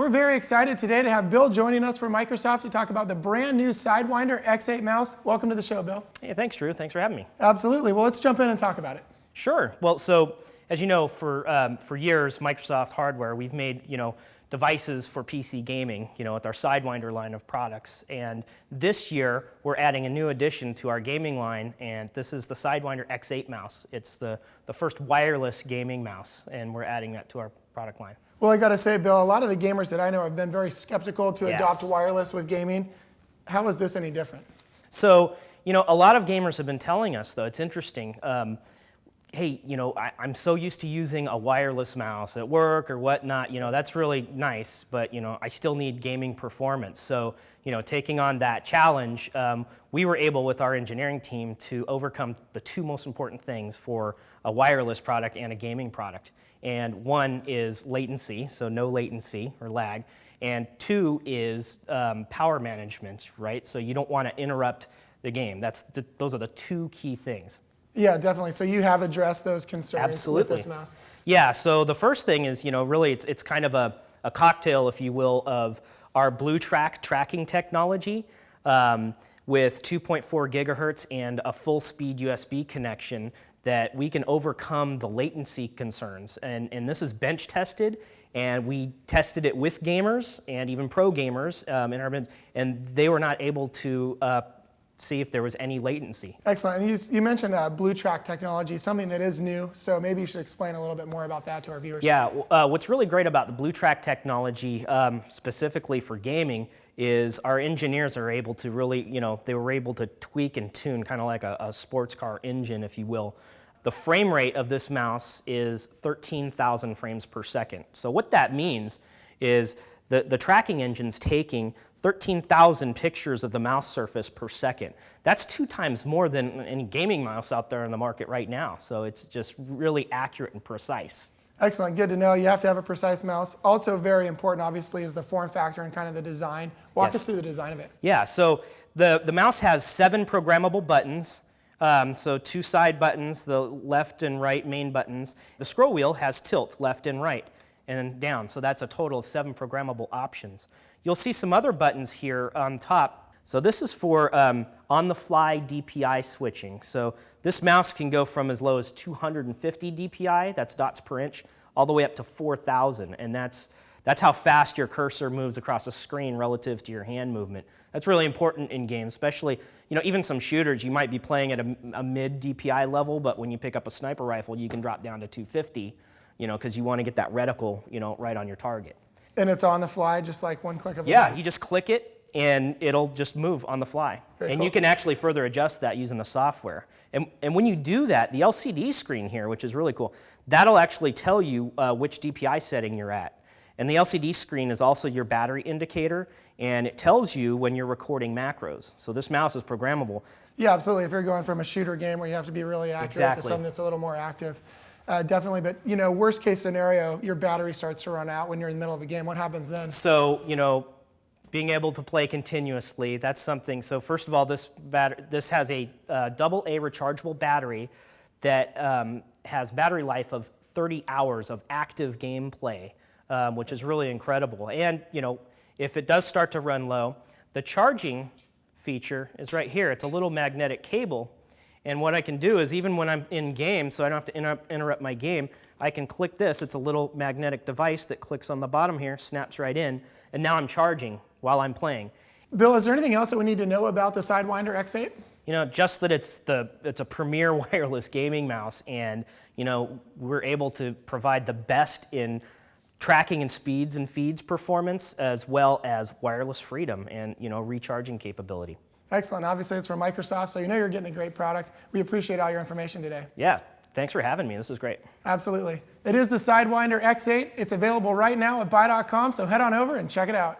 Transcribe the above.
We're very excited today to have Bill joining us from Microsoft to talk about the brand new SideWinder X8 mouse. Welcome to the show, Bill. Hey, thanks, Drew. Thanks for having me. Absolutely. Well, let's jump in and talk about it. Sure. Well, so as you know, for years, Microsoft hardware, we've made devices for PC gaming, with our SideWinder line of products. And this year, we're adding a new addition to our gaming line, and this is the SideWinder X8 mouse. It's the first wireless gaming mouse, and we're adding that to our product line. Well, I got to say, Bill, a lot of the gamers that I know have been very skeptical to adopt wireless with gaming. How is this any different? So, a lot of gamers have been telling us, though, it's interesting, hey, I'm so used to using a wireless mouse at work or whatnot, that's really nice, but, I still need gaming performance. So, taking on that challenge, we were able, with our engineering team, to overcome the two most important things for a wireless product and a gaming product. And one is latency, so no latency or lag, and two is power management, right? So you don't want to interrupt the game. Those are the two key things. Yeah, definitely. So you have addressed those concerns Absolutely. with this mouse. Yeah, so the first thing is, really it's kind of a cocktail, if you will, of our BlueTrack tracking technology with 2.4 gigahertz and a full speed USB connection that we can overcome the latency concerns. And this is bench tested, and we tested it with gamers and even pro gamers, and they were not able to see if there was any latency. Excellent. And you mentioned BlueTrack Technology, something that is new, so maybe you should explain a little bit more about that to our viewers. Yeah, what's really great about the BlueTrack technology, specifically for gaming, is our engineers are able to really, they were able to tweak and tune kind of like a sports car engine, if you will. The frame rate of this mouse is 13,000 frames per second. So what that means is the tracking engine's taking 13,000 pictures of the mouse surface per second. That's 2 times more than any gaming mouse out there in the market right now. So it's just really accurate and precise. Excellent, good to know. You have to have a precise mouse. Also very important, obviously, is the form factor and kind of the design. Walk us through the design of it. Yeah, so the mouse has 7 programmable buttons. So 2 side buttons, the left and right main buttons. The scroll wheel has tilt, left and right, and then down. So that's a total of 7 programmable options. You'll see some other buttons here on top. So this is for on-the-fly DPI switching. So this mouse can go from as low as 250 DPI, that's dots per inch, all the way up to 4,000. And that's how fast your cursor moves across a screen relative to your hand movement. That's really important in games, especially, even some shooters, you might be playing at a mid DPI level, but when you pick up a sniper rifle, you can drop down to 250, because you want to get that reticle, right on your target. And it's on the fly, just like one click of a button? button? You just click it, and it'll just move on the fly. Very and cool. You can actually further adjust that using the software. And when you do that, the LCD screen here, which is really cool, that'll actually tell you which DPI setting you're at. And the LCD screen is also your battery indicator, and it tells you when you're recording macros. So this mouse is programmable. Yeah, absolutely. If you're going from a shooter game where you have to be really accurate to something that's a little more active. Definitely, but worst case scenario, your battery starts to run out when you're in the middle of a game. What happens then? So, being able to play continuously, that's something. So first of all, this has a AA rechargeable battery that has battery life of 30 hours of active gameplay. Which is really incredible. And, if it does start to run low, the charging feature is right here. It's a little magnetic cable. And what I can do is, even when I'm in game, so I don't have to interrupt my game, I can click this. It's a little magnetic device that clicks on the bottom here, snaps right in, and now I'm charging while I'm playing. Bill, is there anything else that we need to know about the SideWinder X8? Just that it's a premier wireless gaming mouse, and, we're able to provide the best in tracking and speeds and feeds performance, as well as wireless freedom and recharging capability. Excellent. Obviously, it's from Microsoft, so you're getting a great product. We appreciate all your information today. Yeah, thanks for having me. This is great. Absolutely. It is the SideWinder X8. It's available right now at buy.com, so head on over and check it out.